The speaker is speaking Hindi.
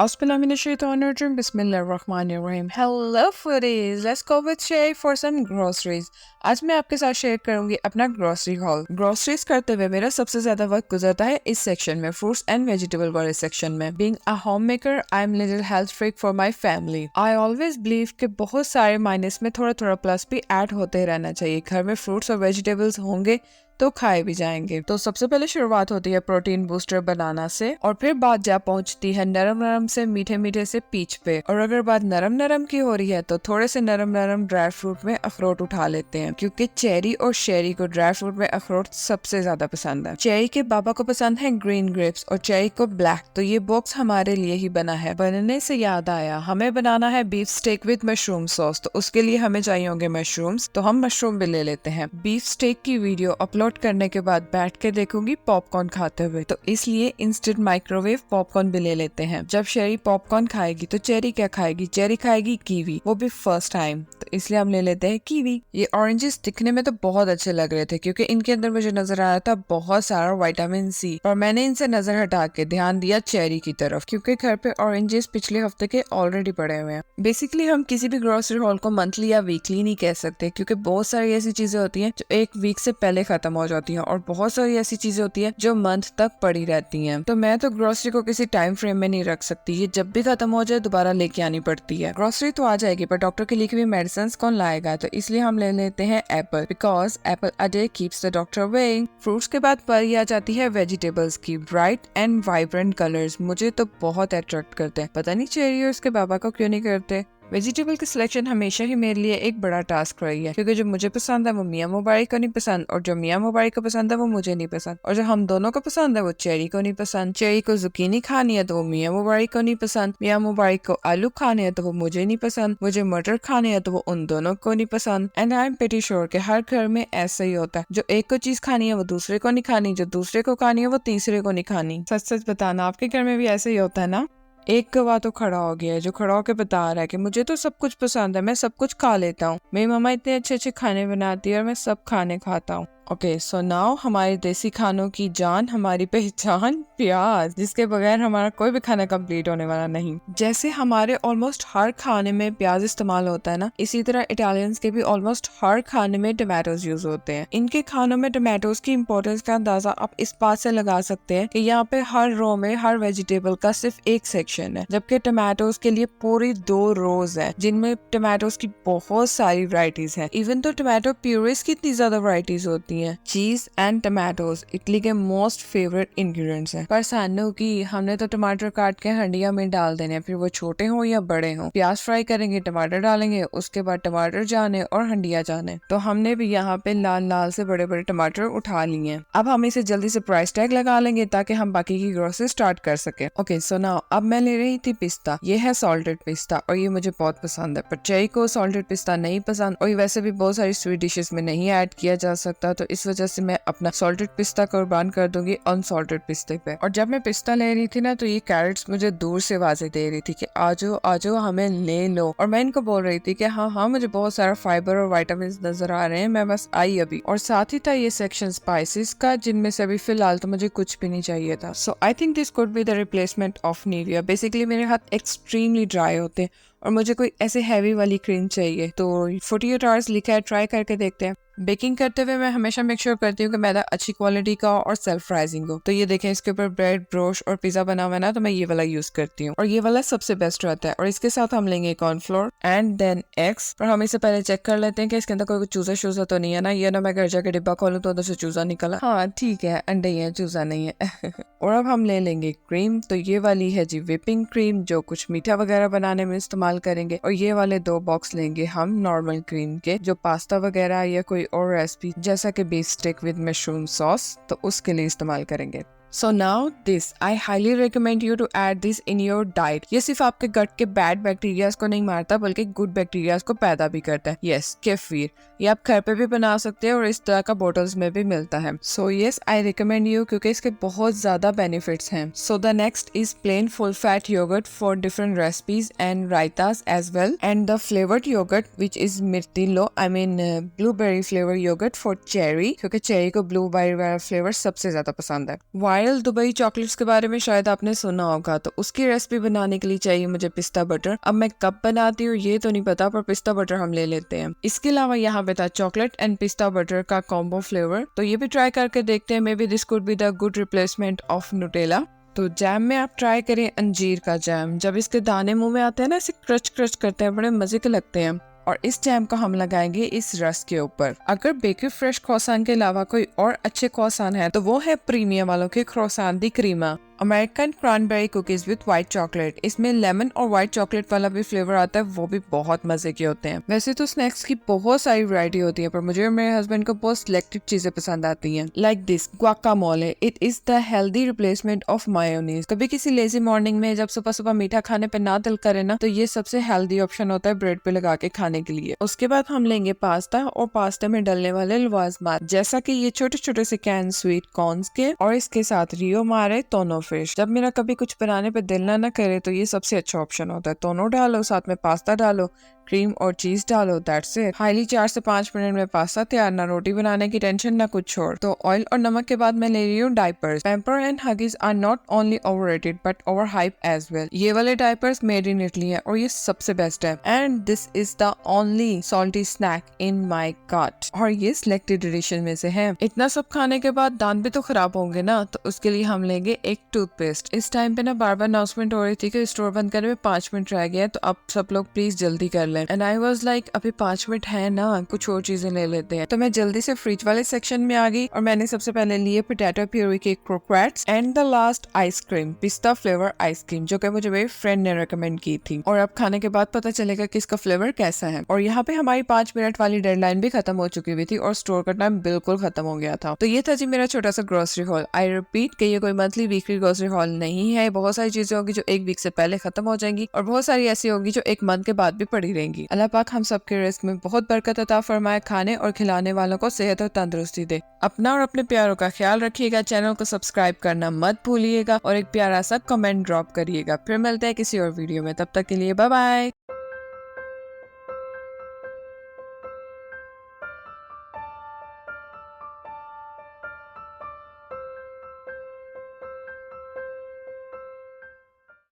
Auspilamineshaithanirjim Bismillahirrahmanirrahim. Hello foodies, let's go with Shay for some groceries. आज मैं आपके साथ शेयर करूंगी अपना ग्रोसरी हॉल। ग्रोसरीज करते हुए मेरा सबसे ज्यादा वक्त गुजरता है इस सेक्शन में, फ्रूट्स एंड वेजिटेबल वाले सेक्शन में। Being a home maker, I am little health freak for my family. I always believe कि बहुत सारे माइनस में थोड़ा थोड़ा प्लस भी ऐड होते रहना चाहिए। घर में फ्रूट्स और वेजिटेबल्स होंगे तो खाए भी जाएंगे। तो सबसे पहले शुरुआत होती है प्रोटीन बूस्टर बनाना से, और फिर बात जा पहुंचती है नरम नरम से मीठे मीठे से पीच पे। और अगर बात नरम नरम की हो रही है तो थोड़े से नरम नरम ड्राई फ्रूट में अखरोट उठा लेते हैं, क्योंकि चेरी और शेरी को ड्राई फ्रूट में अखरोट सबसे ज्यादा पसंद है। चेरी के पापा को पसंद है ग्रीन ग्रेप्स और चेरी को ब्लैक। तो ये बॉक्स हमारे लिए ही बना है। बनने से याद आया, हमें बनाना है beef steak with mushroom sauce, तो उसके लिए हमें चाहिए होंगे मशरूम्स। तो हम मशरूम भी ले लेते हैं। बीफ स्टेक की वीडियो अपलोड करने के बाद बैठ के देखूंगी पॉपकॉर्न खाते हुए, तो इसलिए इंस्टेंट माइक्रोवेव पॉपकॉर्न भी ले लेते हैं। जब शेरी पॉपकॉर्न खाएगी तो चेरी क्या खाएगी? चेरी खाएगी कीवी, वो भी फर्स्ट टाइम, तो इसलिए हम ले लेते हैं कीवी। ये ऑरेंजेस दिखने में तो बहुत अच्छे लग रहे थे, क्योंकि इनके अंदर मुझे नजर आ रहा था बहुत सारा विटामिन सी, और मैंने इनसे नजर हटा के ध्यान दिया चेरी की तरफ, क्योंकि घर पे ऑरेंजेस पिछले हफ्ते के ऑलरेडी पड़े हुए हैं। बेसिकली हम किसी भी ग्रोसरी हॉल को मंथली या वीकली नहीं कह सकते, क्योंकि बहुत सारी ऐसी चीजें होती हैं जो एक वीक से पहले खत्म हो जाती हैं, और बहुत सारी ऐसी चीजें होती हैं जो मंथ तक पड़ी रहती हैं। तो मैं तो ग्रोसरी को किसी टाइम फ्रेम में नहीं रख सकती, ये जब भी खत्म हो जाए दोबारा लेके आनी पड़ती है। ग्रोसरी तो आ जाएगी, पर डॉक्टर के लिखी हुई मेडिसिन कौन लाएगा? तो इसलिए हम ले लेते हैं Apple, because Apple a day keeps the doctor away. Fruits के बाद पारी आ जाती है वेजिटेबल्स की। ब्राइट एंड वाइब्रेंट कलर्स मुझे तो बहुत अट्रैक्ट करते हैं, पता नहीं चेरी और उसके बाबा को क्यों नहीं करते। वेजिटेबल की सिलेक्शन हमेशा ही मेरे लिए एक बड़ा टास्क रही है, क्योंकि जो मुझे पसंद है वो मियाँ मुबारक को नहीं पसंद, और जो मियाँ मुबारक को पसंद है वो मुझे नहीं पसंद, और जो हम दोनों को पसंद है वो चेरी को नहीं पसंद। चेरी को जुकीनी खानी है तो वो मियाँ मुबारक को नहीं पसंद, मियाँ मुबारक को आलू खाने हैं तो वो मुझे नहीं पसंद, मुझे मटर खाने हैं तो वो उन दोनों को नहीं पसंद। And I am pretty sure कि हर घर में ऐसा ही होता है, जो एक को चीज खानी है वो दूसरे को नहीं खानी, जो दूसरे को खानी है वो तीसरे को नहीं खानी। सच सच बताना, आपके घर में भी ऐसा ही होता है ना? एक गवाह तो खड़ा हो गया है, जो खड़ा होकर बता रहा है कि मुझे तो सब कुछ पसंद है, मैं सब कुछ खा लेता हूँ, मेरी मम्मा इतने अच्छे अच्छे खाने बनाती है और मैं सब खाने खाता हूँ। ओके, सो नाउ हमारे देसी खानों की जान, हमारी पहचान प्याज, जिसके बगैर हमारा कोई भी खाना कंप्लीट होने वाला नहीं। जैसे हमारे ऑलमोस्ट हर खाने में प्याज इस्तेमाल होता है ना, इसी तरह इटालियंस के भी ऑलमोस्ट हर खाने में टमाटोज यूज होते हैं। इनके खानों में टमाटोज की इम्पोर्टेंस का अंदाजा आप इस बात से लगा सकते हैं कि यहाँ पे हर रो में हर वेजिटेबल का सिर्फ एक सेक्शन है, जबकि टमाटोज के लिए पूरी 2 रोज है, जिनमें टमाटोज की बहुत सारी वैरायटीज है। इवन तो टमाटो प्यूरीज की इतनी ज्यादा वैरायटीज होती है। चीज एंड टमाटोज इटली के मोस्ट फेवरेट इंग्रेडिएंट्स हैं। पर सानू की हमने तो टमाटर काट के हंडिया में डाल देने, फिर वो छोटे हो या बड़े हो। प्याज फ्राई करेंगे, टमाटर डालेंगे, उसके बाद टमाटर जाने और हंडिया जाने। तो हमने भी यहाँ पे लाल लाल से बड़े बड़े टमाटर उठा लिए। अब हम इसे जल्दी से प्राइस टैग लगा लेंगे ताकि हम बाकी की ग्रोसरी स्टार्ट कर सके। ओके, सो नाउ अब मैं ले रही थी पिस्ता। ये है सॉल्टेड पिस्ता और ये मुझे बहुत पसंद है, पर चेरी को सॉल्टेड पिस्ता नहीं पसंद, और ये वैसे भी बहुत सारी स्वीट डिशेस में नहीं ऐड किया जा सकता, तो इस वजह से मैं अपना सॉल्टेड पिस्ता कुर्बान कर दूंगी अनसॉल्टेड पिस्ते पे। और जब मैं पिस्ता ले रही थी ना, तो ये कैरेट्स मुझे दूर से आवाजें दे रही थी कि आजो आजो हमें ले लो, और मैं इनको बोल रही थी कि हाँ हाँ मुझे बहुत सारा फाइबर और विटामिन नजर आ रहे हैं, मैं बस आई अभी। और साथ ही था ये सेक्शन स्पाइसेस का, जिनमें से अभी फिलहाल तो मुझे कुछ भी नहीं चाहिए था। So I think this could be the replacement of Nivea. Basically मेरे हाथ एक्सट्रीमली ड्राई होते हैं और मुझे कोई ऐसे हैवी वाली क्रीम चाहिए, तो 48 आवर्स लिखा है, ट्राई करके देखते हैं। बेकिंग करते हुए मैं हमेशा मेक श्योर करती हूँ कि मैदा अच्छी क्वालिटी का और सेल्फ राइजिंग हो। तो ये देखें, इसके ऊपर ब्रेड, ब्रोश और पिज्जा बना हुआ है ना, तो मैं ये वाला यूज करती हूँ और ये वाला सबसे बेस्ट रहता है। और इसके साथ हम लेंगे कॉर्नफ्लोर एंड देन एग्स, और हम इसे पहले चेक कर लेते हैं कि इसके अंदर कोई चूजा शूजा तो नहीं है ना। ये ना मैं घर जाके डिब्बा खोलूँ तो उधर से चूजा निकला। हाँ ठीक है, अंडे ही है, चूजा नहीं है। और अब हम ले लेंगे क्रीम। तो ये वाली है जी व्हिपिंग क्रीम, जो कुछ मीठा वगैरह बनाने में इस्तेमाल करेंगे, और ये वाले 2 बॉक्स लेंगे हम नॉर्मल क्रीम के, जो पास्ता वगैरह या कोई और रेसिपी जैसा कि beef steak with mushroom sauce, तो उसके लिए इस्तेमाल करेंगे। So now this, I highly recommend you to add this in your diet. ये सिर्फ आपके गट के बैड बैक्टीरियाज को नहीं मारता, बल्कि गुड बैक्टीरियाज को पैदा भी करता है। यस, केफीर, ये आप घर पे भी बना सकते हैं और इस तरह का बोटल्स में भी मिलता है। So yes, I recommend you, क्योंकि इसके बहुत ज्यादा बेनिफिट्स हैं। So the next is plain full fat yogurt for different recipes and raitas as well, and the flavored yogurt which is mirtillo, I mean blueberry flavor yogurt for cherry, क्योंकि cherry को blueberry वाला फ्लेवर सबसे ज्यादा पसंद है। While वायरल दुबई चॉकलेट्स के बारे में शायद आपने सुना होगा, तो उसकी रेसिपी बनाने के लिए चाहिए मुझे पिस्ता बटर। अब मैं कब बनाती हूँ ये तो नहीं पता, पर पिस्ता बटर हम ले लेते हैं। इसके अलावा यहाँ पे था चॉकलेट एंड पिस्ता बटर का कॉम्बो फ्लेवर, तो ये भी ट्राई करके देखते हैं। May be this could be the good replacement of Nutella. तो जैम में आप ट्राई करें अंजीर का जैम। जब इसके दाने मुंह में आते हैं ना, इसे क्रच क्रच करते हैं, बड़े मजे के लगते हैं। और इस जैम को हम लगाएंगे इस रस के ऊपर। अगर बेकरी फ्रेश क्रॉसान के अलावा कोई और अच्छे क्रॉसान है तो वो है प्रीमियम वालों के क्रॉसान दी क्रीमा American cranberry cookies with white chocolate. इसमें लेमन और व्हाइट चॉकलेट वाला भी फ्लेवर आता है, वो भी बहुत मजे के होते हैं। वैसे तो स्नैक्स की बहुत सारी वैरायटी होती है, पर मुझे और मेरे हस्बैंड को बहुत सिलेक्टेड चीजें पसंद आती हैं। Like this guacamole, it is the healthy replacement of mayonnaise. कभी किसी लेजी मॉर्निंग में जब सुबह सुबह मीठा खाने पे ना दिल करे ना, तो ये सबसे हेल्दी ऑप्शन होता है ब्रेड पे लगा के खाने के लिए। उसके बाद हम लेंगे पास्ता, और पास्ता में डलने वाले लवाजमात, जैसा कि ये छोटे छोटे से कैन स्वीट कॉर्न्स के, और इसके साथ रियो मारे टोनो फिश। जब मेरा कभी कुछ बनाने पे दिल ना करे तो ये सबसे अच्छा ऑप्शन होता है। टोनो डालो, साथ में पास्ता डालो, क्रीम और चीज डालो, दैट्स इट। हाईली 4 से 5 मिनट में पास्ता तैयार। ना रोटी बनाने की टेंशन ना कुछ और। तो ऑयल और नमक के बाद मैं ले रही हूँ diapers. Pamper and Huggies are not only overrated but over hype as well. ये वाले डायपर्स मेड इन इटली है और ये सबसे बेस्ट है। And this is the only salty snack in my cart, और ये सिलेक्टेड एडिशन में से है। इतना सब खाने के बाद दांत भी तो खराब होंगे ना, तो उसके लिए हम लेंगे एक टूथपेस्ट। इस टाइम पे ना बार बार अनाउंसमेंट हो रही थी कि स्टोर बंद करने में 5 मिनट रह गया, तो अब सब लोग प्लीज जल्दी कर लें। एंड आई वाज लाइक अभी 5 मिनट है ना, कुछ और चीजें ले लेते हैं। तो मैं जल्दी से फ्रिज वाले सेक्शन में आ गई और मैंने सबसे पहले लिए पोटैटो प्यूरी के croquettes and the last ice cream, पिस्ता फ्लेवर आइसक्रीम, जो कि मुझे मेरी फ्रेंड ने रेकमेंड की थी। और अब खाने के बाद पता चलेगा कि इसका फ्लेवर कैसा है। और यहाँ पे हमारी 5 मिनट वाली डेडलाइन भी खत्म हो चुकी हुई थी और स्टोर का टाइम बिल्कुल खत्म हो गया था। तो ये था जी मेरा छोटा सा ग्रोसरी हॉल। आई रिपीट कि ये कोई मंथली वीकली ग्रोसरी हॉल नहीं है। बहुत सारी चीजें होगी जो एक वीक से पहले खत्म हो जाएंगी, और बहुत सारी ऐसी होगी जो एक मंथ के बाद भी पड़ी रहेंगी। अल्लाह पाक हम सबके रिस्क में बहुत बरकत अता फरमाए, खाने और खिलाने वालों को सेहत और तंदुरुस्ती दे। अपना और अपने प्यारों का ख्याल रखिएगा। चैनल को सब्सक्राइब करना मत भूलिएगा और एक प्यारा सा कमेंट ड्रॉप करिएगा। फिर मिलते हैं किसी और वीडियो में, तब तक के लिए बाय बाय।